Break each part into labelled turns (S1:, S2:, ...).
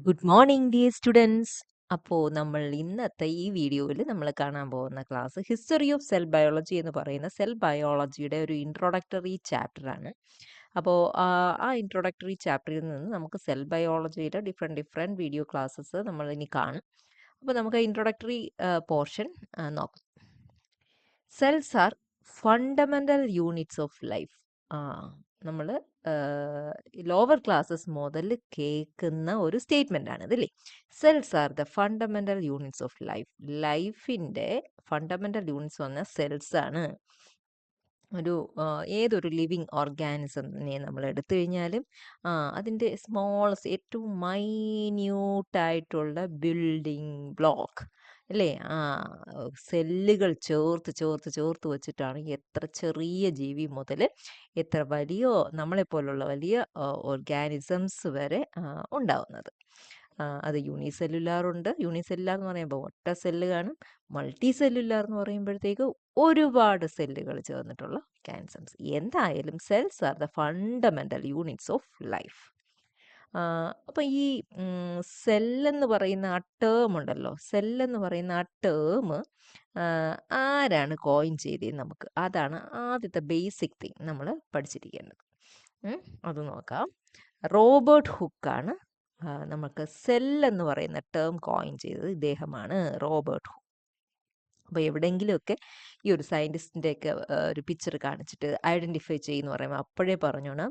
S1: Good morning dear students. അപ്പോൾ നമ്മൾ ഇന്നത്തെ ഈ വീഡിയോയിൽ നമ്മൾ കാണാൻ പോകുന്ന class history of cell biology എന്ന് പറയുന്ന സെൽ ബയോളജിയുടെ ഒരു ഇൻട്രൊഡക്ടറി ചാപ്റ്ററാണ്. അപ്പോൾ ആ ഇൻട്രൊഡക്ടറി ചാപ്റ്ററിൽ നിന്ന് നമുക്ക് സെൽ ബയോളജിയുടെ ഡിഫറെൻറ്റ് വീഡിയോ ക്ലാസ്സസ് നമ്മൾ ഇനി കാണും. അപ്പോൾ നമുക്ക് ഇൻട്രൊഡക്ടറി പോർഷൻ നോക്കാം. Cells are fundamental units of life. നമ്മൾ ലോവർ ക്ലാസ്സസ് മുതൽ കേൾക്കുന്ന ഒരു സ്റ്റേറ്റ്മെൻ്റ് ആണ് ഇതല്ലേ. Cells are the fundamental units of life. ലൈഫിൻ്റെ ഫണ്ടമെൻ്റൽ യൂണിറ്റ്സ് പറഞ്ഞാൽ സെൽസ് ആണ്. ഏതൊരു ലിവിങ് ഓർഗാനിസത്തിനെ നമ്മൾ എടുത്തു കഴിഞ്ഞാലും അതിൻ്റെ സ്മോളസ്റ്റ് ഏറ്റവും മൈന്യൂട്ടായിട്ടുള്ള ബിൽഡിംഗ് ബ്ലോക്ക് അല്ലേ, സെല്ലുകൾ ചേർത്ത് വെച്ചിട്ടാണ് എത്ര ചെറിയ ജീവി മുതൽ എത്ര വലിയ നമ്മളെപ്പോലുള്ള വലിയ ഓർഗാനിസംസ് വരെ ഉണ്ടാവുന്നത്. അത് യൂണിസെല്ലുലാർ ഉണ്ട്. യൂണിസെല്ലുലാർ എന്ന് പറയുമ്പോൾ ഒറ്റ സെല്ല് കാണും. മൾട്ടി സെല്ലുലാർ എന്ന് പറയുമ്പോഴത്തേക്ക് ഒരുപാട് സെല്ലുകൾ ചേർന്നിട്ടുള്ള ഓർഗാനിസംസ്. എന്തായാലും cells are the fundamental units of life. അപ്പം ഈ സെല്ലെന്ന് പറയുന്ന ആ ടേം ഉണ്ടല്ലോ, സെല്ലെന്ന് പറയുന്ന ആ ടേം ആരാണ് കോയിൻ ചെയ്തത് നമുക്ക് അതാണ് ആദ്യത്തെ ബേസിക് തിങ് നമ്മൾ പഠിച്ചിരിക്കേണ്ടത്. അത് നോക്കാം. റോബർട്ട് ഹുക്കാണ് നമുക്ക് സെല്ലെന്ന് പറയുന്ന ടേം കോയിൻ ചെയ്തത്. ഇദ്ദേഹമാണ് റോബർട്ട് ഹുക്ക്. അപ്പോൾ എവിടെയെങ്കിലുമൊക്കെ ഈ ഒരു സയൻറ്റിസ്റ്റിൻ്റെയൊക്കെ ഒരു പിക്ചർ കാണിച്ചിട്ട് ഐഡൻറ്റിഫൈ ചെയ്യുമെന്ന് പറയുമ്പോൾ അപ്പോഴേ പറഞ്ഞോണം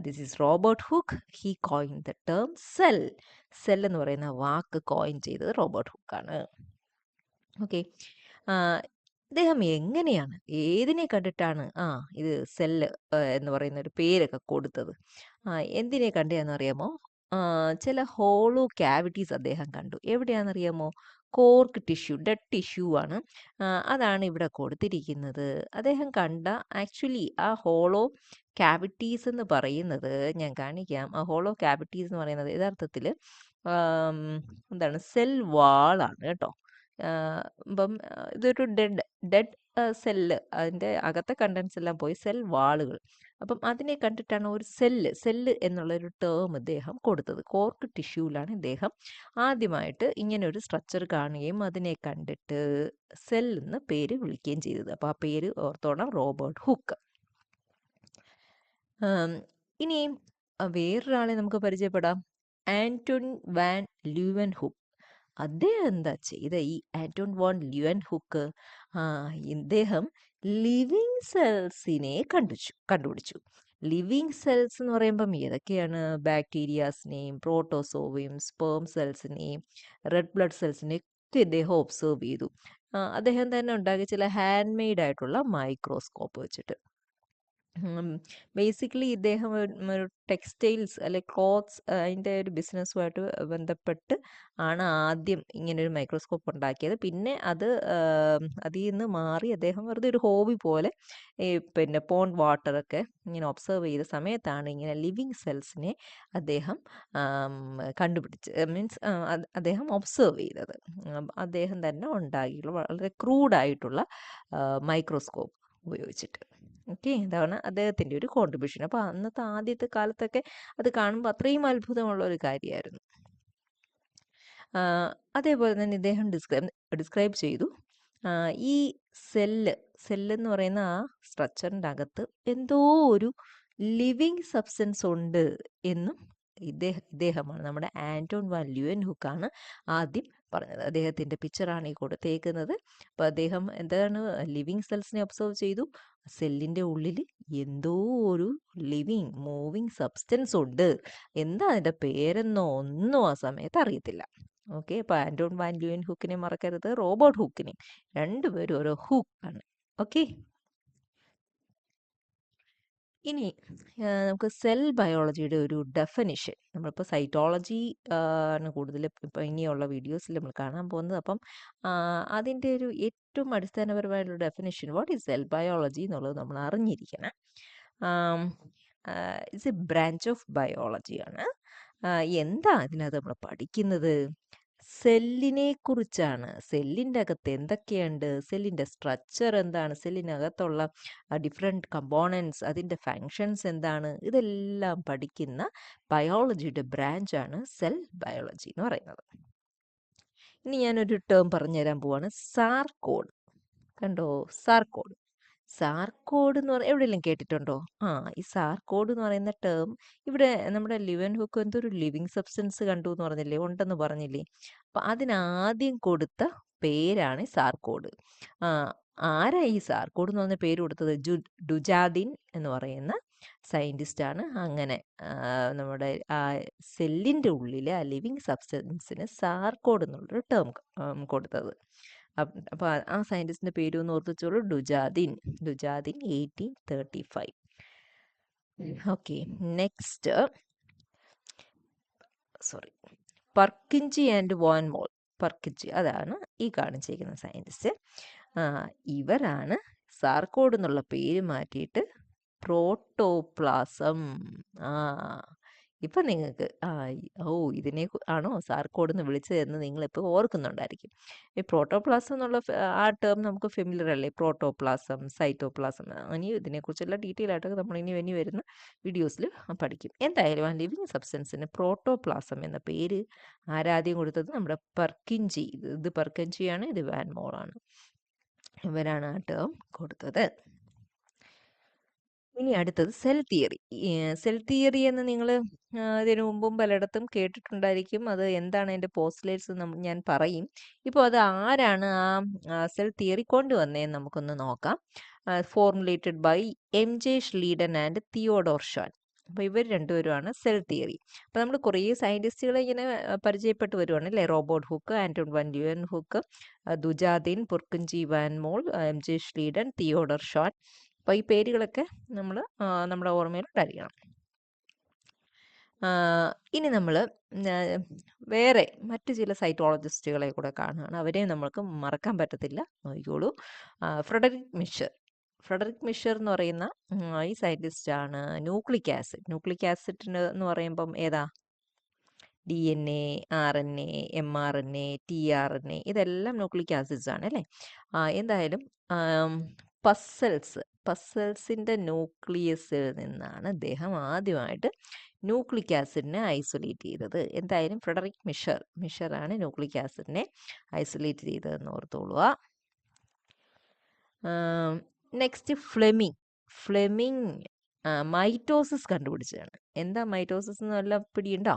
S1: this is Robert Hooke. He coined the term cell. Cell എന്ന് പറയുന്ന വാക്ക് കോയിൻ ചെയ്തത് റോബർട്ട് ഹുക്കാണ്. ഓക്കെ. ഇദ്ദേഹം എങ്ങനെയാണ്, ഏതിനെ കണ്ടിട്ടാണ് ഇത് സെല്ല് എന്ന് പറയുന്ന ഒരു പേരൊക്കെ കൊടുത്തത്? എന്തിനെ കണ്ടതെന്ന് അറിയാമോ? ചില ഹോളോ ക്യാവിറ്റീസ് അദ്ദേഹം കണ്ടു. എവിടെയാണെന്നറിയാമോ? കോർക്ക് ടിഷ്യൂ, ഡെഡ് ടിഷ്യൂ ആണ്. അതാണ് ഇവിടെ കൊടുത്തിരിക്കുന്നത്. അദ്ദേഹം കണ്ട ആക്ച്വലി ആ ഹോളോ ക്യാവിറ്റീസ് എന്ന് പറയുന്നത് ഞാൻ കാണിക്കാം. ആ ഹോളോ ക്യാവിറ്റീസ് എന്ന് പറയുന്നത് യഥാർത്ഥത്തിൽ എന്താണ്, സെൽ വാളാണ് കേട്ടോ. അപ്പം ഇതൊരു ഡെഡ് സെല്ല്, അതിൻ്റെ അകത്തെ കണ്ടൻസ് എല്ലാം പോയി സെൽ വാളുകൾ. അപ്പം അതിനെ കണ്ടിട്ടാണ് ഒരു സെല്ല് എന്നുള്ളൊരു ടേം ഇദ്ദേഹം കൊടുത്തത്. കോർക്ക് ടിഷ്യൂവിലാണ് ഇദ്ദേഹം ആദ്യമായിട്ട് ഇങ്ങനെ ഒരു സ്ട്രക്ചർ കാണുകയും അതിനെ കണ്ടിട്ട് സെൽ എന്ന് പേര് വിളിക്കുകയും ചെയ്തത്. അപ്പോൾ ആ പേര് ഓർത്തോണം, റോബർട്ട് ഹുക്ക്. ഇനിയും വേറൊരാളെ നമുക്ക് പരിചയപ്പെടാം, ആന്റൺ വാൻ ലൂവൻ ഹുക്ക്. അദ്ദേഹം എന്താ ചെയ്ത ഈ ആന്റൺ വാൻ ല്യൂവൻ ഹുക്ക്? ഇദ്ദേഹം ലിവിങ് സെൽസിനെ കണ്ടുപിടിച്ചു. ലിവിങ് സെൽസ് എന്ന് പറയുമ്പം ഏതൊക്കെയാണ്? ബാക്ടീരിയാസിനെയും പ്രോട്ടോസോവയും സ്പേം സെൽസിനെയും റെഡ് ബ്ലഡ് സെൽസിനെയും ഒക്കെ ഇദ്ദേഹം ഒബ്സർവ് ചെയ്തു. അദ്ദേഹം തന്നെ ഉണ്ടാക്കിയ ചില ഹാൻഡ് മെയ്ഡ് ആയിട്ടുള്ള മൈക്രോസ്കോപ്പ് വെച്ചിട്ട്. ബേസിക്കലി ഇദ്ദേഹം ഒരു ടെക്സ്റ്റൈൽസ് അല്ലെ ക്ലോത്ത്സ് അതിൻ്റെ ഒരു ബിസിനസ്സുമായിട്ട് ബന്ധപ്പെട്ട് ആണ് ആദ്യം ഇങ്ങനൊരു മൈക്രോസ്കോപ്പ് ഉണ്ടാക്കിയത്. പിന്നെ അതിൽ നിന്ന് മാറി അദ്ദേഹം വെറുതെ ഒരു ഹോബി പോലെ ഈ പിന്നെ പോണ്ട് വാട്ടറൊക്കെ ഇങ്ങനെ ഒബ്സർവ് ചെയ്ത സമയത്താണ് ഇങ്ങനെ ലിവിങ് സെൽസിനെ അദ്ദേഹം മീൻസ് അദ്ദേഹം ഒബ്സർവ് ചെയ്തത്. അദ്ദേഹം തന്നെ ഉണ്ടാക്കിയിട്ടുള്ള വളരെ ക്രൂഡായിട്ടുള്ള മൈക്രോസ്കോപ്പ് ഉപയോഗിച്ചിട്ട്. ഓക്കെ, ഇതാണ് അദ്ദേഹത്തിൻ്റെ ഒരു കോൺട്രിബ്യൂഷൻ. അപ്പോൾ അന്നത്തെ ആദ്യത്തെ കാലത്തൊക്കെ അത് കാണുമ്പോൾ അത്രയും അത്ഭുതമുള്ള ഒരു കാര്യമായിരുന്നു. അതേപോലെ തന്നെ ഇദ്ദേഹം ഡിസ്ക്രൈബ് ചെയ്തു ഈ സെല്ലെന്ന് പറയുന്ന ആ സ്ട്രക്ചറിൻ്റെ അകത്ത് എന്തോ ഒരു ലിവിങ് സബ്സ്റ്റൻസ് ഉണ്ട് എന്നും ഇദ്ദേഹമാണ്, നമ്മുടെ ആന്റൺ വാൻ ല്യൂവൻ ഹുക്കാണ് ആദ്യം പറഞ്ഞത്. അദ്ദേഹത്തിൻ്റെ പിക്ചറാണ് ഈ കൊടുത്തേക്കുന്നത്. അപ്പോൾ അദ്ദേഹം എന്താണ് ലിവിങ് സെൽസിനെ ഒബ്സർവ് ചെയ്തു. സെല്ലിൻ്റെ ഉള്ളിൽ എന്തോ ഒരു ലിവിങ് മൂവിങ് സബ്സ്റ്റൻസ് ഉണ്ട്. എന്താ അതിൻ്റെ പേരെന്നോ ഒന്നും ആ സമയത്ത് അറിയത്തില്ല. ഓക്കെ, അപ്പോൾ ആന്റൺ വാൻ ല്യൂവൻ ഹുക്കിനെ മറക്കരുത്, റോബർട്ട് ഹുക്കിനെ. രണ്ടുപേരും ഓരോ ഹുക്കാണ്. ഓക്കെ, ഇനി നമുക്ക് സെൽ ബയോളജിയുടെ ഒരു ഡെഫിനിഷൻ. നമ്മളിപ്പോൾ സൈറ്റോളജി ആണ് കൂടുതൽ ഇപ്പോൾ ഇനിയുള്ള വീഡിയോസിൽ നമ്മൾ കാണാൻ പോകുന്നത്. അപ്പം അതിൻ്റെ ഒരു ഏറ്റവും അടിസ്ഥാനപരമായിട്ടുള്ള definition, what is cell biology എന്നുള്ളത് നമ്മൾ അറിഞ്ഞിരിക്കണം. ഇറ്റ്സ് എ ബ്രാഞ്ച് ഓഫ് ബയോളജിയാണ്. എന്താ അതിനകത്ത് നമ്മൾ പഠിക്കുന്നത്? സെല്ലിനെ കുറിച്ചാണ്. സെല്ലിൻ്റെ അകത്ത് എന്തൊക്കെയുണ്ട്, സെല്ലിൻ്റെ സ്ട്രക്ചർ എന്താണ്, സെല്ലിനകത്തുള്ള ഡിഫറെൻറ്റ് കമ്പോണൻസ്, അതിൻ്റെ ഫങ്ഷൻസ് എന്താണ്, ഇതെല്ലാം പഠിക്കുന്ന ബയോളജിയുടെ ബ്രാഞ്ചാണ് സെൽ ബയോളജി എന്ന് പറയുന്നത്. ഇനി ഞാനൊരു ടേം പറഞ്ഞുതരാൻ പോവാണ്, സാർകോഡ്. കണ്ടോ, സാർകോഡ്. സാർകോഡ് എന്ന് പറഞ്ഞാൽ എവിടെയെങ്കിലും കേട്ടിട്ടുണ്ടോ? ഈ സാർകോഡ് എന്ന് പറയുന്ന ടേം ഇവിടെ നമ്മുടെ ലിവൻ ഹുക്ക് എന്തൊരു ലിവിങ് സബ്സ്റ്റൻസ് കണ്ടു എന്ന് പറഞ്ഞില്ലേ, ഉണ്ടെന്ന് പറഞ്ഞില്ലേ. അപ്പം അതിനാദ്യം കൊടുത്ത പേരാണ് സാർകോഡ്. ആരാ ഈ സാർകോഡ് എന്ന് പറഞ്ഞ പേര് കൊടുത്തത്? ഡുജാദിൻ എന്ന് പറയുന്ന സയൻറ്റിസ്റ്റാണ് അങ്ങനെ നമ്മുടെ ആ സെല്ലിൻ്റെ ഉള്ളിലെ ആ ലിവിങ് സബ്സ്റ്റൻസിന് സാർകോഡ് എന്നുള്ളൊരു ടേം കൊടുത്തത്. അപ്പോൾ ആ സയൻറ്റിസ്റ്റിൻ്റെ പേര് ഒന്ന് ഓർത്തിച്ചോളൂ, Dujardin. 1835. Okay, next Purkinje and von Mohl. Purkinje, അതാണ് ഈ കാണിച്ചിരിക്കുന്ന സയൻറ്റിസ്റ്റ്. ഇവരാണ് സാർകോഡ് എന്നുള്ള പേര് മാറ്റിയിട്ട് പ്രോട്ടോപ്ലാസം. ഇപ്പം നിങ്ങൾക്ക് ഇതിനെ ആണോ സാർകോഡ് എന്ന് വിളിച്ചതെന്ന് നിങ്ങളിപ്പോൾ ഓർക്കുന്നുണ്ടായിരിക്കും. ഈ പ്രോട്ടോപ്ലാസം എന്നുള്ള ആ ടേം നമുക്ക് ഫെമിലിയർ അല്ലേ, പ്രോട്ടോപ്ലാസം, സൈറ്റോപ്ലാസം. ഇനി ഇതിനെക്കുറിച്ചുള്ള ഡീറ്റെയിൽ ആയിട്ടൊക്കെ നമ്മൾ ഇനി വരുന്ന വീഡിയോസിൽ പഠിക്കും. എന്തായാലും ആ ലിവിങ് സബ്സ്റ്റൻസിന് പ്രോട്ടോപ്ലാസം എന്ന പേര് ആരാദ്യം കൊടുത്തത്? നമ്മുടെ പർക്കിഞ്ചി. ഇത് പർക്കിഞ്ചിയാണ്, ഇത് വാൻ മോളാണ്. ഇവരാണ് ആ ടേം കൊടുത്തത്. ഇനി അടുത്തത് സെൽ തിയറി. സെൽ തിയറി എന്ന് നിങ്ങൾ ഇതിനു മുമ്പും പലയിടത്തും കേട്ടിട്ടുണ്ടായിരിക്കും. അത് എന്താണ് അതിൻ്റെ പോസ്റ്റ്ലേറ്റ്സ് ഞാൻ പറയും. ഇപ്പോൾ അത് ആരാണ് ആ സെൽ തിയറി കൊണ്ടുവന്നതെന്ന് നമുക്കൊന്ന് നോക്കാം. Formulated by MJ Schleiden and Theodor Schwann. അപ്പോൾ ഇവർ രണ്ടുപേരുമാണ് സെൽ തിയറി. അപ്പോൾ നമ്മൾ കുറേ സയൻറ്റിസ്റ്റുകളെ ഇങ്ങനെ പരിചയപ്പെട്ട് വരുവാണ് അല്ലേ. Robert Hooke, Anton van Leeuwenhoek, Dujardin, Purkinje von Mohl, MJ Schleiden, Theodor Schwann. അപ്പോൾ ഈ പേരുകളൊക്കെ നമ്മൾ നമ്മുടെ ഓർമ്മയിൽ ഉണ്ടായിരിക്കണം. ഇനി നമ്മൾ വേറെ മറ്റു ചില സൈറ്റോളജിസ്റ്റുകളെ കൂടെ കാണുകയാണ്. അവരെയും നമ്മൾക്ക് മറക്കാൻ പറ്റത്തില്ല, നോക്കിക്കോളൂ. ഫ്രെഡറിക് മിഷർ എന്ന് പറയുന്ന ഈ സയൻറ്റിസ്റ്റാണ് ന്യൂക്ലിക് ആസിഡ്. ന്യൂക്ലിക് ആസിഡ് എന്ന് പറയുമ്പം ഏതാ? DNA, RNA, mRNA, tRNA, ഇതെല്ലാം ന്യൂക്ലിക് ആസിഡ്സ് ആണ് അല്ലേ. എന്തായാലും പസൽസിൻ്റെ ന്യൂക്ലിയസിൽ നിന്നാണ് അദ്ദേഹം ആദ്യമായിട്ട് ന്യൂക്ലിക് ആസിഡിനെ ഐസൊലേറ്റ് ചെയ്തത്. എന്തായാലും ഫ്രെഡറിക് മിഷറാണ് ന്യൂക്ലിക് ആസിഡിനെ ഐസൊലേറ്റ് ചെയ്തതെന്ന് ഓർത്തോളുക. നെക്സ്റ്റ് ഫ്ലെമിങ് മൈറ്റോസിസ് കണ്ടുപിടിച്ചതാണ്. എന്താ മൈറ്റോസിസ് എന്ന് വല്ല പിടിയുണ്ടോ?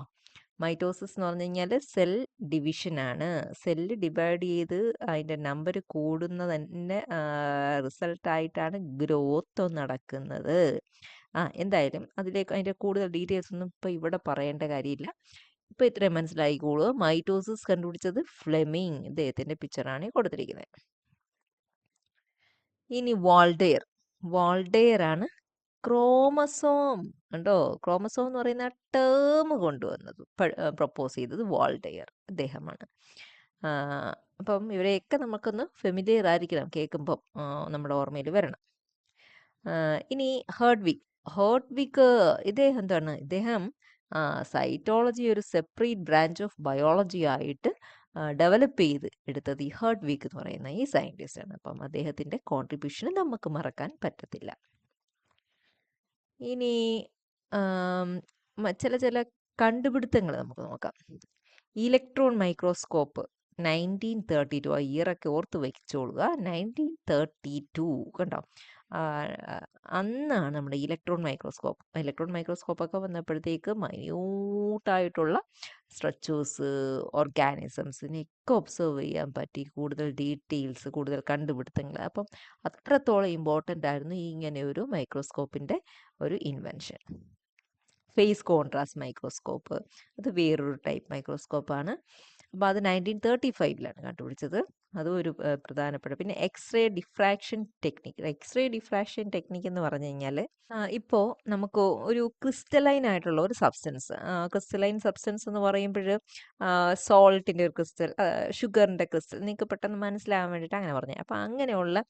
S1: മൈറ്റോസിസ് എന്ന് പറഞ്ഞു കഴിഞ്ഞാൽ സെൽ ഡിവിഷനാണ്. സെല്ല് ഡിവൈഡ് ചെയ്ത് അതിൻ്റെ നമ്പർ കൂടുന്നതിൻ്റെ റിസൾട്ടായിട്ടാണ് ഗ്രോത്ത് നടക്കുന്നത്. എന്തായാലും അതിൻ്റെ കൂടുതൽ ഡീറ്റെയിൽസ് ഒന്നും ഇപ്പോൾ ഇവിടെ പറയേണ്ട കാര്യമില്ല. ഇപ്പോൾ ഇത്രയും മനസ്സിലായിക്കോളൂ. മൈറ്റോസിസ് കണ്ടുപിടിച്ചത് ഫ്ലെമിങ്. ഇദ്ദേഹത്തിൻ്റെ പിക്ചറാണ് കൊടുത്തിരിക്കുന്നത്. ഇനി വാൾഡെയർ ആണ് ക്രോമസോം. കണ്ടോ, ക്രോമസോം എന്ന് പറയുന്ന ടേം കൊണ്ടുവന്നത്, പ്രപ്പോസ് ചെയ്തത് വാൾഡെയർ അദ്ദേഹമാണ്. അപ്പം ഇവരെയൊക്കെ നമുക്കൊന്ന് ഫെമിലിയർ ആയിരിക്കണം, കേൾക്കുമ്പം നമ്മുടെ ഓർമ്മയിൽ വരണം. ഇനി ഹേർഡ്വിക്ക് ഇദ്ദേഹം എന്താണ്? ഇദ്ദേഹം സൈറ്റോളജി ഒരു സെപ്പറേറ്റ് ബ്രാഞ്ച് ഓഫ് ബയോളജി ആയിട്ട് ഡെവലപ്പ് ചെയ്ത് എടുത്തത് ഈ ഹേർഡ്വിക്ക് എന്ന് പറയുന്ന ഈ സയൻറ്റിസ്റ്റാണ്. അപ്പം അദ്ദേഹത്തിൻ്റെ കോൺട്രിബ്യൂഷൻ നമുക്ക് മറക്കാൻ പറ്റത്തില്ല. ഇനി ചില കണ്ടുപിടുത്തങ്ങൾ നമുക്ക് നോക്കാം. ഇലക്ട്രോൺ മൈക്രോസ്കോപ്പ് 1932, ആ ഇയറൊക്കെ ഓർത്ത് വയ്ച്ചോളുക. 1932 കണ്ടോ, അന്നാണ് നമ്മുടെ ഇലക്ട്രോൺ മൈക്രോസ്കോപ്പൊക്കെ വന്നപ്പോഴത്തേക്ക് മൈന്യൂട്ടായിട്ടുള്ള സ്ട്രക്ചേഴ്സ്, ഓർഗാനിസംസിനെയൊക്കെ ഒബ്സർവ് ചെയ്യാൻ പറ്റി, കൂടുതൽ ഡീറ്റെയിൽസ്, കൂടുതൽ കണ്ടുപിടുത്തങ്ങൾ. അപ്പം അത്രത്തോളം ഇമ്പോർട്ടൻ്റ് ആയിരുന്നു ഇങ്ങനെ ഒരു മൈക്രോസ്കോപ്പിൻ്റെ ഒരു ഇൻവെൻഷൻ. ഫേസ് കോൺട്രാസ്റ്റ് മൈക്രോസ്കോപ്പ്, അത് വേറൊരു ടൈപ്പ് മൈക്രോസ്കോപ്പാണ്. അപ്പോൾ അത് 1935 കണ്ടുപിടിച്ചത്. അതും ഒരു പ്രധാനപ്പെട്ട. പിന്നെ എക്സ്റേ ഡിഫ്രാക്ഷൻ ടെക്നിക്ക് എന്ന് പറഞ്ഞു കഴിഞ്ഞാൽ ഇപ്പോൾ നമുക്ക് ഒരു ക്രിസ്റ്റലൈൻ ആയിട്ടുള്ള ഒരു സബ്സ്റ്റൻസ്, ക്രിസ്റ്റലൈൻ സബ്സ്റ്റൻസ് എന്ന് പറയുമ്പോൾ സോൾട്ടിൻ്റെ ഒരു ക്രിസ്റ്റൽ, ഷുഗറിൻ്റെ ക്രിസ്റ്റൽ, നിങ്ങൾക്ക് പെട്ടെന്ന് മനസ്സിലാകാൻ വേണ്ടിയിട്ട് അങ്ങനെ പറഞ്ഞത്. അപ്പോൾ അങ്ങനെയുള്ള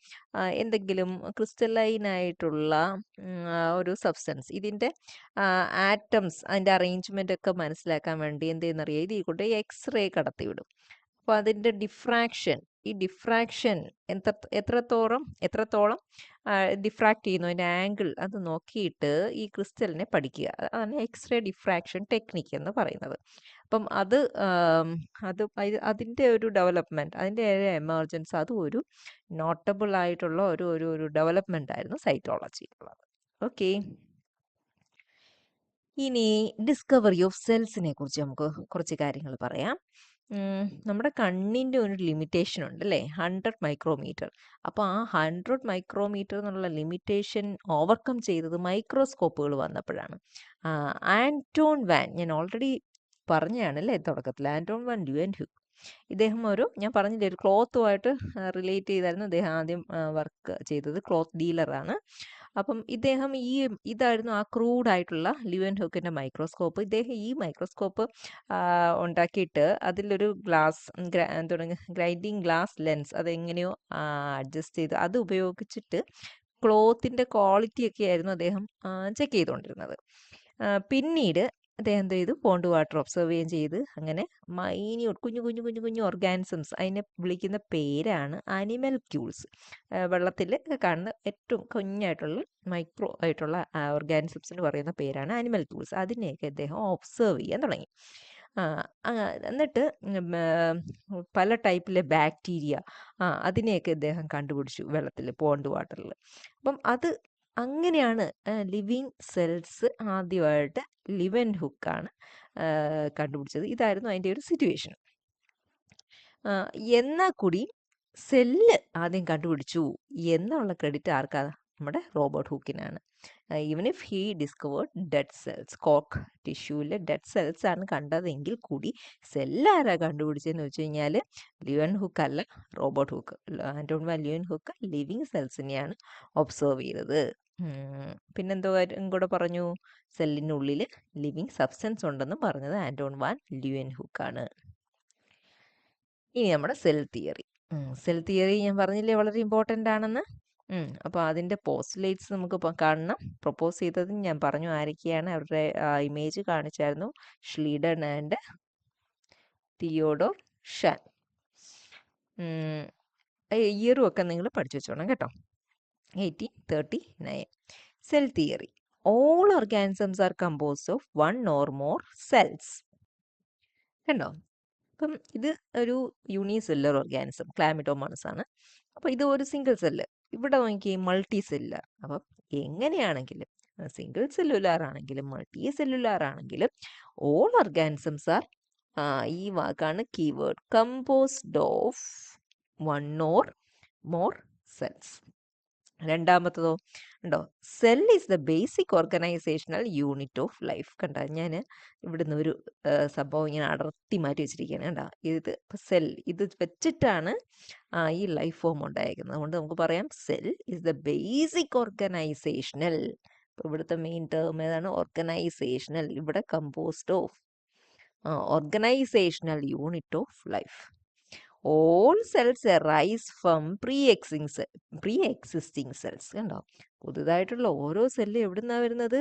S1: എന്തെങ്കിലും ക്രിസ്റ്റലൈൻ ആയിട്ടുള്ള ഒരു സബ്സ്റ്റൻസ്, ഇതിൻ്റെ ആറ്റംസ്, അതിൻ്റെ അറേഞ്ച്മെൻ്റ് ഒക്കെ മനസ്സിലാക്കാൻ വേണ്ടി എന്ത് ചെയ്യുന്നറിയാം, ഇതിൽ കൊണ്ട് എക്സ്റേ കടത്തിവിടും. അപ്പോൾ അതിൻ്റെ ഈ ഡിഫ്രാക്ഷൻ എത്രത്തോളം ഡിഫ്രാക്ട് ചെയ്യുന്നു, അതിൻ്റെ ആംഗിൾ അത് നോക്കിയിട്ട് ഈ ക്രിസ്റ്റലിനെ പഠിക്കുക. അതാണ് എക്സ്റേ ഡിഫ്രാക്ഷൻ ടെക്നിക്ക് എന്ന് പറയുന്നത്. അപ്പം അതിൻ്റെ ഒരു ഡെവലപ്മെൻറ്റ്, അതിൻ്റെ എമർജൻസ്, അതും ഒരു നോട്ടബിൾ ആയിട്ടുള്ള ഒരു ഡെവലപ്മെൻ്റ് ആയിരുന്നു സൈറ്റോളജിയിലുള്ളത്. ഓക്കെ, ഇനി ഡിസ്കവറി ഓഫ് സെൽസിനെ കുറിച്ച് നമുക്ക് കുറച്ച് കാര്യങ്ങൾ പറയാം. നമ്മുടെ കണ്ണിൻ്റെ ഒരു ലിമിറ്റേഷൻ ഉണ്ട് അല്ലേ, 100 മൈക്രോമീറ്റർ. അപ്പോൾ ആ 100 മൈക്രോമീറ്റർ എന്നുള്ള ലിമിറ്റേഷൻ ഓവർകം ചെയ്തത് മൈക്രോസ്കോപ്പുകൾ വന്നപ്പോഴാണ്. ആൻറ്റോൺ വാൻ, ഞാൻ ഓൾറെഡി പറഞ്ഞതാണ് അല്ലേ തുടക്കത്തിൽ, ആൻറ്റോൺ വാൻ ല്യൂവൻഹുക്ക്. ഇദ്ദേഹം ഞാൻ പറഞ്ഞില്ലേ, ഒരു ക്ലോത്തുമായിട്ട് റിലേറ്റ് ചെയ്തായിരുന്നു അദ്ദേഹം ആദ്യം വർക്ക് ചെയ്തത്. ക്ലോത്ത് ഡീലറാണ്. അപ്പം ഇതായിരുന്നു ആ ക്രൂഡായിട്ടുള്ള ല്യൂവൻഹുക്കിൻ്റെ മൈക്രോസ്കോപ്പ്. ഇദ്ദേഹം ഈ മൈക്രോസ്കോപ്പ് ഉണ്ടാക്കിയിട്ട് അതിലൊരു ഗ്രൈൻഡിങ് ഗ്ലാസ് ലെൻസ് അതെങ്ങനെയോ അഡ്ജസ്റ്റ് ചെയ്ത് അത് ഉപയോഗിച്ചിട്ട് ക്ലോത്തിൻ്റെ ക്വാളിറ്റിയൊക്കെ ആയിരുന്നു അദ്ദേഹം ചെക്ക് ചെയ്തുകൊണ്ടിരുന്നത്. പിന്നീട് അദ്ദേഹം എന്ത് ചെയ്തു, പോണ്ട് വാട്ടർ ഒബ്സർവ് ചെയ്യുകയും ചെയ്ത് അങ്ങനെ മൈന്യൂട്ട് കുഞ്ഞു കുഞ്ഞു കുഞ്ഞു കുഞ്ഞു ഓർഗാനിസംസ്, അതിനെ വിളിക്കുന്ന പേരാണ് അനിമൽക്യൂൾസ്. വെള്ളത്തിൽ കാണുന്ന ഏറ്റവും കുഞ്ഞായിട്ടുള്ള മൈക്രോ ആയിട്ടുള്ള ഓർഗാനിസംസിന് പറയുന്ന പേരാണ് അനിമൽക്യൂൾസ്. അതിനെയൊക്കെ അദ്ദേഹം ഒബ്സർവ് ചെയ്യാൻ തുടങ്ങി. എന്നിട്ട് പല ടൈപ്പിലെ ബാക്ടീരിയ അതിനെയൊക്കെ അദ്ദേഹം കണ്ടുപിടിച്ചു വെള്ളത്തിൽ, പോണ്ട് വാട്ടറിൽ. അപ്പം അങ്ങനെയാണ് ലിവിങ് സെൽസ് ആദ്യമായിട്ട് ലിവൻഹുക്കാണ് കണ്ടുപിടിച്ചത്. ഇതായിരുന്നു അതിൻ്റെ ഒരു സിറ്റുവേഷൻ. എന്നാൽ കൂടി സെല്ല് ആദ്യം കണ്ടുപിടിച്ചു എന്നുള്ള ക്രെഡിറ്റ് ആർക്കാ? നമ്മുടെ റോബർട്ട് ഹൂക്കിനാണ്. Even if he discovered dead cells, കോക്ക് ടിഷ്യൂവിലെ ഡെഡ് സെൽസ് ആണ് കണ്ടതെങ്കിൽ കൂടി സെല്ലാരാ കണ്ടുപിടിച്ചതെന്ന് വെച്ച് കഴിഞ്ഞാൽ ലിവൻ ഹുക്ക് അല്ല, Robert Hooke. Anton van Leeuwenhoek living സെൽസിനെയാണ് ഒബ്സർവ് ചെയ്തത്. പിന്നെന്തോ കാര്യം കൂടെ പറഞ്ഞു, സെല്ലിനുള്ളിൽ ലിവിങ് സബ്സ്റ്റൻസ് ഉണ്ടെന്ന് പറഞ്ഞത് ആൻറ്റോൺ വാൻ ല്യൂവൻ ഹുക്കാണ്. ഇനി നമ്മുടെ സെൽ തിയറി ഞാൻ പറഞ്ഞില്ലേ വളരെ ഇമ്പോർട്ടൻ്റ് ആണെന്ന്. അപ്പോൾ അതിൻ്റെ പോസ്റ്റുലേറ്റ്സ് നമുക്ക് കാണണം. പ്രൊപ്പോസ് ചെയ്തത് ഞാൻ പറഞ്ഞു ആരൊക്കെയാണ്, അവരുടെ ഇമേജ് കാണിച്ചായിരുന്നു, ഷ്ലീഡൻ ആൻഡ് തിയോഡോർ ഷാൻ. ഇയറും ഒക്കെ നിങ്ങൾ പഠിച്ചു വെച്ചോണം കേട്ടോ. 1839. Cell theory. All organisms are composed of one or more cells. കണ്ടോ? അപ്പം ഇത് ഒരു യൂണിസെല്ലുലർ ഓർഗാനിസം, ക്ലാമിഡോമോണസ് ആണ്. അപ്പോൾ ഇത് ഒരു സിംഗിൾ സെല്ല്. ഇവിടെ നോക്കി മൾട്ടി സെല്ലുലാർ. അപ്പം എങ്ങനെയാണെങ്കിലും സിംഗിൾ സെല്ലുലാർ ആണെങ്കിലും മൾട്ടി സെല്ലുലാർ ആണെങ്കിലും ഓൾ ഓർഗാനിസംസ് ആർ, ഈ വാക്കാണ് keyword, composed of one or more cells. രണ്ടാമത്തതോ ഉണ്ടോ, cell is the basic organisational unit of life. കണ്ട, ഞാൻ ഇവിടുന്ന് ഒരു സംഭവം ഇങ്ങനെ അടർത്തി മാറ്റി വെച്ചിരിക്കുകയാണ്. കണ്ട, ഇത് വെച്ചിട്ടാണ് ഈ ലൈഫ് ഫോം ഉണ്ടായിരിക്കുന്നത്. അതുകൊണ്ട് നമുക്ക് പറയാം cell is the basic organisational. ഇവിടുത്തെ മെയിൻ ടേം ഏതാണ്? ഓർഗനൈസേഷണൽ. ഇവിടെ composed of organisational unit of life. All cells arise from pre existing cells. കണ്ടോ, പുതുതായിട്ടുള്ള ഓരോ സെല്ലും എവിടുന്നാണ് വരുന്നത്?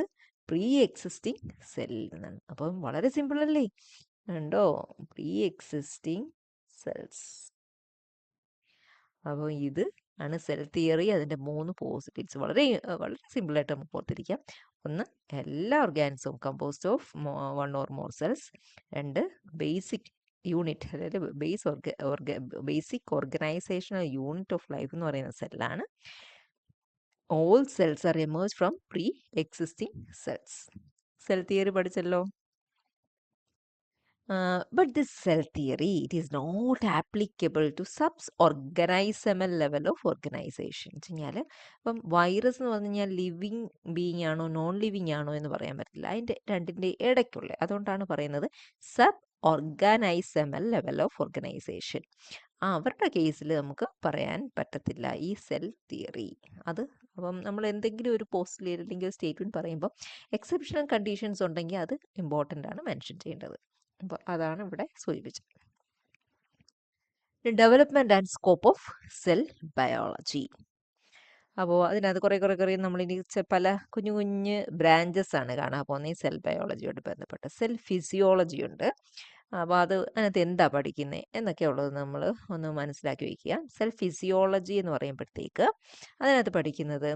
S1: പ്രീ എക്സിസ്റ്റിംഗ് സെല്ലിൽ നിന്നാണ്. അപ്പം വളരെ സിമ്പിൾ അല്ലേ? കണ്ടോ, പ്രീ എക്സിസ്റ്റിംഗ് സെൽസ്. അപ്പോൾ ഇത് ആണ് സെൽ തിയറി. അതിൻ്റെ 3 പോസിറ്റീവ്സ് വളരെ വളരെ സിമ്പിളായിട്ട് നമുക്ക് ഓർത്തിരിക്കാം. ഒന്ന്, എല്ലാ ഓർഗാനിസവും composed of one or more cells. 2, basic unit, അതായത് basic organisational unit of life എന്ന് പറയുന്ന സെല്ലാണ്. All cells are emerge from pre existing cells. Cell theory പഠിച്ചല്ലോ. But this cell theory, it is not applicable to sub-organismal level of organization. വെച്ചാൽ ഇപ്പം virus എന്ന് പറഞ്ഞു കഴിഞ്ഞാൽ ലിവിങ് ബീയിങ് ആണോ നോൺ ലിവിങ് ആണോ എന്ന് പറയാൻ പറ്റില്ല. അതിൻ്റെ രണ്ടിൻ്റെ ഇടയ്ക്കുള്ള, അതുകൊണ്ടാണ് പറയുന്നത് സബ് ഓർഗാനൈസമൽ ലെവൽ ഓഫ് ഓർഗനൈസേഷൻ. അവരുടെ കേസിൽ നമുക്ക് പറയാൻ പറ്റത്തില്ല ഈ സെൽ തിയറി. അത് അപ്പം നമ്മൾ എന്തെങ്കിലും ഒരു പോസ്റ്റിൽ അല്ലെങ്കിൽ ഒരു സ്റ്റേറ്റ്മെൻറ്റ് പറയുമ്പോൾ എക്സെപ്ഷണൽ കണ്ടീഷൻസ് ഉണ്ടെങ്കിൽ അത് ഇമ്പോർട്ടൻ്റ് ആണ് മെൻഷൻ ചെയ്യേണ്ടത്. അപ്പോൾ അതാണ് ഇവിടെ സൂചിപ്പിച്ചത്. Development and scope of cell biology. അപ്പോൾ അതിനകത്ത് കുറേ നമ്മളിനി പല കുഞ്ഞു കുഞ്ഞ് ബ്രാഞ്ചസ് ആണ് കാണാൻ പോകുന്നത് ഈ സെൽ ബയോളജിയോട് ബന്ധപ്പെട്ട്. സെൽ ഫിസിയോളജി ഉണ്ട്. അപ്പോൾ അതിനകത്ത് എന്താ പഠിക്കുന്നത് എന്നൊക്കെ ഉള്ളത് നമ്മൾ ഒന്ന് മനസ്സിലാക്കി വയ്ക്കുക. സെൽ ഫിസിയോളജി എന്ന് പറയുമ്പോഴത്തേക്ക് അതിനകത്ത് പഠിക്കുന്നത്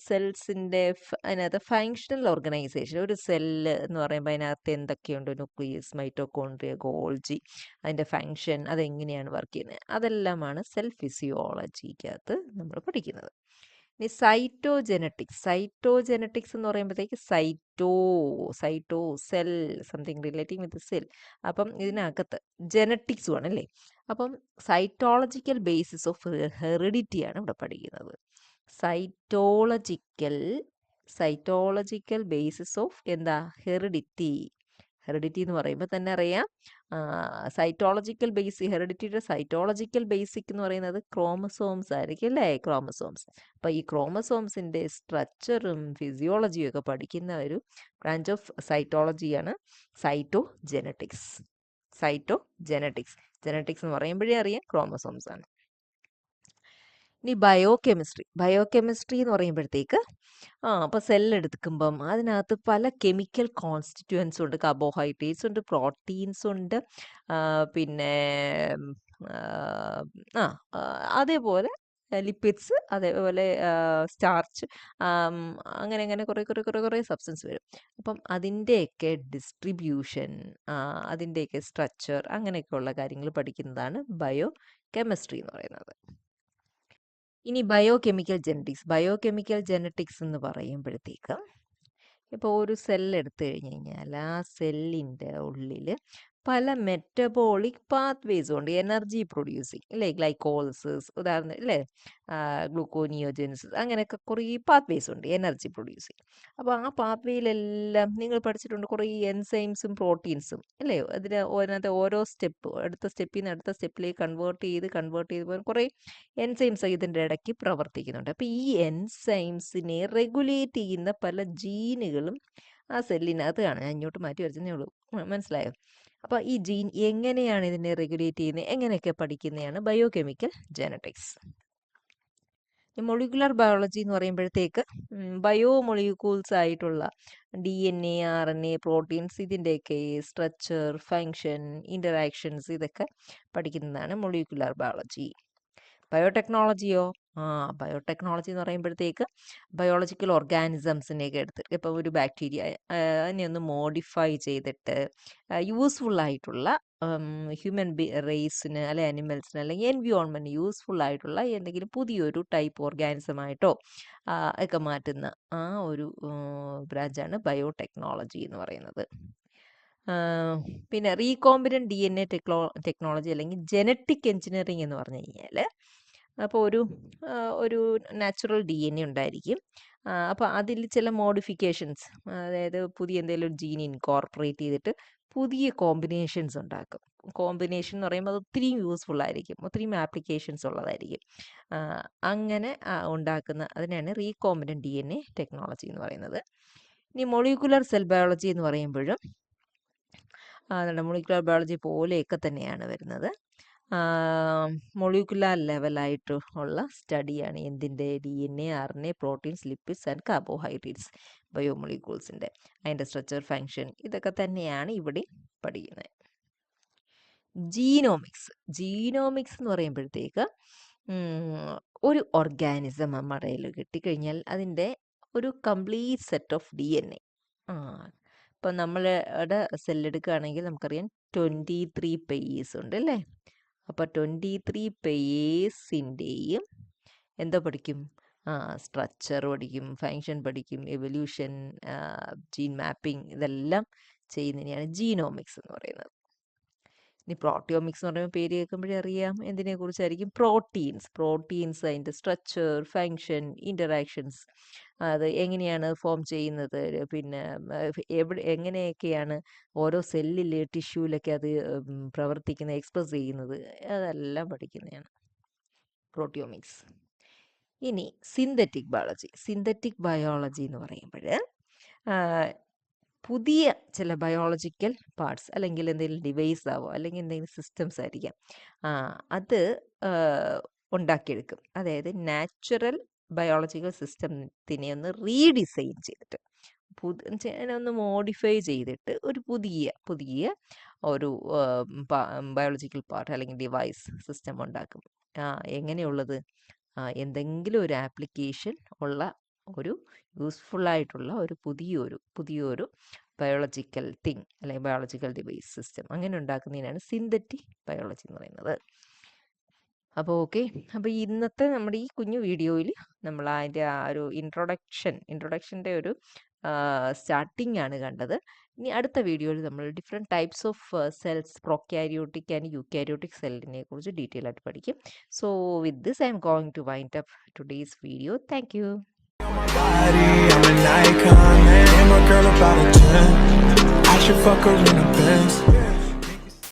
S1: സെൽസിൻ്റെ അതിനകത്ത് ഫങ്ഷണൽ ഓർഗനൈസേഷൻ. ഒരു സെല്ല് എന്ന് പറയുമ്പോൾ അതിനകത്ത് എന്തൊക്കെയുണ്ട്, ന്യൂക്ലിയസ്, മൈറ്റോകോൺട്രിയ, ഗോൾജി, അതിൻ്റെ ഫങ്ഷൻ, അതെങ്ങനെയാണ് വർക്ക് ചെയ്യുന്നത്, അതെല്ലാമാണ് സെൽ ഫിസിയോളജിക്കകത്ത് നമ്മൾ പഠിക്കുന്നത്. ഇനി സൈറ്റോജെനറ്റിക്സ് എന്ന് പറയുമ്പോഴത്തേക്ക് സൈറ്റോ സെൽ സംതിങ് റിലേറ്റിംഗ് വിത്ത് സെൽ. അപ്പം ഇതിനകത്ത് ജെനറ്റിക്സും ആണ് അല്ലേ. അപ്പം സൈറ്റോളജിക്കൽ ബേസിസ് ഓഫ് ഹെറിഡിറ്റിയാണ് ഇവിടെ പഠിക്കുന്നത്. സൈറ്റോളജിക്കൽ ബേസിസ് ഓഫ് എന്താ, ഹെറിഡിറ്റി എന്ന് പറയുമ്പോൾ തന്നെ അറിയാം സൈറ്റോളജിക്കൽ ഹെറിഡിറ്റിയുടെ സൈറ്റോളജിക്കൽ ബേസിക് എന്ന് പറയുന്നത് ക്രോമസോംസ് ആയിരിക്കും അല്ലേ, ക്രോമസോംസ്. അപ്പോൾ ഈ ക്രോമസോംസിൻ്റെ സ്ട്രക്ചറും ഫിസിയോളജിയും ഒക്കെ പഠിക്കുന്ന ഒരു ബ്രാഞ്ച് ഓഫ് സൈറ്റോളജിയാണ് സൈറ്റോജെനറ്റിക്സ്. ജെനറ്റിക്സ് എന്ന് പറയുമ്പോഴേ അറിയാം ക്രോമസോംസ് ആണ്. ഇനി ബയോകെമിസ്ട്രി എന്ന് പറയുമ്പോഴത്തേക്ക് അപ്പോൾ സെല്ലെടുക്കുമ്പം അതിനകത്ത് പല കെമിക്കൽ കോൺസ്റ്റിറ്റ്യുവൻസ് ഉണ്ട്. കാർബോഹൈഡ്രേറ്റ്സ് ഉണ്ട്, പ്രോട്ടീൻസ് ഉണ്ട്, പിന്നെ അതേപോലെ ലിപ്പിഡ്സ്, അതേപോലെ സ്റ്റാർച്ച്, അങ്ങനെ കുറേ സബ്സ്റ്റൻസ് വരും. അപ്പം അതിൻ്റെയൊക്കെ ഡിസ്ട്രിബ്യൂഷൻ, അതിൻ്റെയൊക്കെ സ്ട്രക്ചർ, അങ്ങനെയൊക്കെയുള്ള കാര്യങ്ങൾ പഠിക്കുന്നതാണ് ബയോകെമിസ്ട്രി എന്ന് പറയുന്നത്. ഇനി ബയോകെമിക്കൽ ജെനറ്റിക്സ് എന്ന് പറയുമ്പോഴത്തേക്ക് ഇപ്പോൾ ഒരു സെല്ല് എടുത്തു കഴിഞ്ഞ് കഴിഞ്ഞാൽ ആ സെല്ലിൻ്റെ ഉള്ളിൽ പല മെറ്റബോളിക് പാത്വേസും ഉണ്ട്. എനർജി പ്രൊഡ്യൂസിങ് അല്ലേ, ഗ്ലൈക്കോളിസിസ് ഉദാഹരണം അല്ലേ, ഗ്ലൂക്കോനിയോജെനിസിസ്, അങ്ങനെയൊക്കെ കുറേ പാത്വേസ് ഉണ്ട് എനർജി പ്രൊഡ്യൂസിങ്. അപ്പോൾ ആ പാത്വേയിലെല്ലാം നിങ്ങൾ പഠിച്ചിട്ടുണ്ട് കുറേ എൻസൈംസും പ്രോട്ടീൻസും അല്ലേ. അതിനകത്ത് ഓരോ അടുത്ത സ്റ്റെപ്പിൽ നിന്ന് അടുത്ത സ്റ്റെപ്പിലേക്ക് കൺവേർട്ട് ചെയ്ത് കുറേ എൻസൈംസ് ഇതിൻ്റെ ഇടയ്ക്ക് പ്രവർത്തിക്കുന്നുണ്ട്. അപ്പോൾ ഈ എൻസൈംസിനെ റെഗുലേറ്റ് ചെയ്യുന്ന പല ജീനുകളും ആ സെല്ലിനകത്ത് കാണും. ഞാൻ ഇങ്ങോട്ട് മാറ്റി വരച്ചതേ ഉള്ളൂ, മനസ്സിലായോ? അപ്പോൾ ഈ ജീൻ എങ്ങനെയാണ് ഇതിനെ റെഗുലേറ്റ് ചെയ്യുന്നത്, എങ്ങനെയൊക്കെ പഠിക്കുന്നതാണ് ബയോകെമിക്കൽ ജെനറ്റിക്സ്. മൊളിക്കുലർ ബയോളജി എന്ന് പറയുമ്പോഴത്തേക്ക് ബയോമൊളിക്യൂൾസ് ആയിട്ടുള്ള DNA, RNA, പ്രോട്ടീൻസ്, ഇതിൻ്റെയൊക്കെ സ്ട്രക്ചർ, ഫങ്ഷൻ, ഇൻ്ററാക്ഷൻസ്, ഇതൊക്കെ പഠിക്കുന്നതാണ് മൊളിക്കുലർ ബയോളജി. ബയോടെക്നോളജിയോ ബയോടെക്നോളജി എന്ന് പറയുമ്പോഴത്തേക്ക് ബയോളജിക്കൽ ഓർഗാനിസംസിനെയൊക്കെ എടുത്തിട്ട് ഇപ്പോൾ ഒരു ബാക്ടീരിയ അതിനെ ഒന്ന് മോഡിഫൈ ചെയ്തിട്ട് യൂസ്ഫുൾ ആയിട്ടുള്ള ഹ്യൂമൻ റേസിന് അല്ലെങ്കിൽ അനിമൽസിന് അല്ലെങ്കിൽ എൻവിയോൺമെൻറ്റ് യൂസ്ഫുൾ ആയിട്ടുള്ള എന്തെങ്കിലും പുതിയൊരു ടൈപ്പ് ഓർഗാനിസമായിട്ടോ ഒക്കെ മാറ്റുന്ന ആ ഒരു ബ്രാഞ്ചാണ് ബയോടെക്നോളജി എന്ന് പറയുന്നത്. പിന്നെ റീകോമ്പിനൻ്റ് DNA ടെക്നോളജി അല്ലെങ്കിൽ ജെനറ്റിക് എഞ്ചിനീയറിംഗ് എന്ന് പറഞ്ഞു കഴിഞ്ഞാൽ അപ്പോൾ ഒരു നാച്ചുറൽ DNA ഉണ്ടായിരിക്കും. അപ്പോൾ അതിൽ ചില മോഡിഫിക്കേഷൻസ്, അതായത് പുതിയ എന്തെങ്കിലും ഒരു ജീൻ ഇൻകോർപ്പറേറ്റ് ചെയ്തിട്ട് പുതിയ കോമ്പിനേഷൻസ് ഉണ്ടാക്കും. കോമ്പിനേഷൻ എന്ന് പറയുമ്പോൾ അത് ഒത്തിരിയും യൂസ്ഫുൾ ആയിരിക്കും, ഒത്തിരിയും ആപ്ലിക്കേഷൻസ് ഉള്ളതായിരിക്കും. അങ്ങനെ ഉണ്ടാക്കുന്ന അതിനാണ് റീകോമ്പിനൻ്റ് DNA ടെക്നോളജി എന്ന് പറയുന്നത്. ഇനി മൊളിക്കുലർ സെൽ ബയോളജി എന്ന് പറയുമ്പോഴും മൊളിക്കുലർ ബയോളജി പോലെയൊക്കെ തന്നെയാണ് വരുന്നത്. മൊളിക്കുലർ ലെവലായിട്ട് ഉള്ള സ്റ്റഡിയാണ് എന്തിൻ്റെ, DNA, RNA, proteins, lipids and carbohydrates, ബയോമൊളിക്യൂൾസിൻ്റെ അതിൻ്റെ സ്ട്രക്ചർ, ഫങ്ഷൻ, ഇതൊക്കെ തന്നെയാണ് ഇവിടെ പഠിക്കുന്നത്. ജീനോമിക്സ് എന്ന് പറയുമ്പോഴത്തേക്ക് ഒരു ഓർഗാനിസം നമ്മുടെ കയ്യിൽ കിട്ടിക്കഴിഞ്ഞാൽ അതിൻ്റെ ഒരു കംപ്ലീറ്റ് സെറ്റ് ഓഫ് DNA. ഇപ്പം നമ്മളുടെ സെല്ലെടുക്കുകയാണെങ്കിൽ നമുക്കറിയാം 23 പെയേഴ്സ് ഉണ്ട് അല്ലേ. അപ്പോൾ 23 പെയേഴ്സിൻ്റെയും എന്താ പഠിക്കും, സ്ട്രക്ചർ പഠിക്കും, ഫങ്ഷൻ പഠിക്കും, എവല്യൂഷൻ, ജീൻ മാപ്പിംഗ്, ഇതെല്ലാം ചെയ്യുന്നതിനെയാണ് ജീനോമിക്സ് എന്ന് പറയുന്നത്. ഇനി പ്രോട്ടിയോമിക്സ് എന്ന് പറയുമ്പോൾ പേര് കേൾക്കുമ്പോഴേ അറിയാം എന്തിനെ കുറിച്ചായിരിക്കും. പ്രോട്ടീൻസ് അതിൻ്റെ സ്ട്രക്ചർ, ഫങ്ഷൻ, ഇൻ്ററാക്ഷൻസ്, അത് എങ്ങനെയാണ് ഫോം ചെയ്യുന്നത്, പിന്നെ എങ്ങനെയൊക്കെയാണ് ഓരോ സെല്ലിൽ ടിഷ്യൂലൊക്കെ അത് പ്രവർത്തിക്കുന്നത്, എക്സ്പ്രസ് ചെയ്യുന്നത്, അതെല്ലാം പഠിക്കുന്നതാണ് പ്രോട്ടിയോമിക്സ്. ഇനി സിന്തറ്റിക് ബയോളജി എന്ന് പറയുമ്പോൾ പുതിയ ചില ബയോളജിക്കൽ പാർട്സ്, അല്ലെങ്കിൽ എന്തെങ്കിലും ഡിവൈസ് ആവോ, അല്ലെങ്കിൽ എന്തെങ്കിലും സിസ്റ്റംസ് ആയിരിക്കാം, അത് ഉണ്ടാക്കിയെടുക്കും. അതായത് നാച്ചുറൽ ബയോളജിക്കൽ സിസ്റ്റത്തിനെ ഒന്ന് റീഡിസൈൻ ചെയ്തിട്ട്, ഒന്ന് മോഡിഫൈ ചെയ്തിട്ട് ഒരു പുതിയ ഒരു ബയോളജിക്കൽ പാർട്ട് അല്ലെങ്കിൽ ഡിവൈസ് സിസ്റ്റം ഉണ്ടാക്കും. എങ്ങനെയുള്ളത്? എന്തെങ്കിലും ഒരു ആപ്ലിക്കേഷൻ ഉള്ള ഒരു യൂസ്ഫുള്ളായിട്ടുള്ള ഒരു പുതിയൊരു ബയോളജിക്കൽ തിങ് അല്ലെങ്കിൽ ബയോളജിക്കൽ ഡിവൈസ് സിസ്റ്റം അങ്ങനെ ഉണ്ടാക്കുന്നതിനാണ് സിന്തറ്റിക് ബയോളജി എന്ന് പറയുന്നത്. അപ്പോൾ ഓക്കെ, അപ്പോൾ ഇന്നത്തെ നമ്മുടെ ഈ കുഞ്ഞു വീഡിയോയിൽ നമ്മൾ അതിൻ്റെ ആ ഒരു ഇൻട്രൊഡക്ഷൻ്റെ ഒരു സ്റ്റാർട്ടിംഗ് ആണ് കണ്ടത്. ഇനി അടുത്ത വീഡിയോയിൽ നമ്മൾ different types of cells, prokaryotic and eukaryotic സെല്ലിനെ കുറിച്ച് ഡീറ്റെയിൽ ആയിട്ട് പഠിക്കും. So with this I am going to wind up today's video. Thank you.
S2: I'm an icon, man. And my girl about a 10. I should fuck her in a Benz.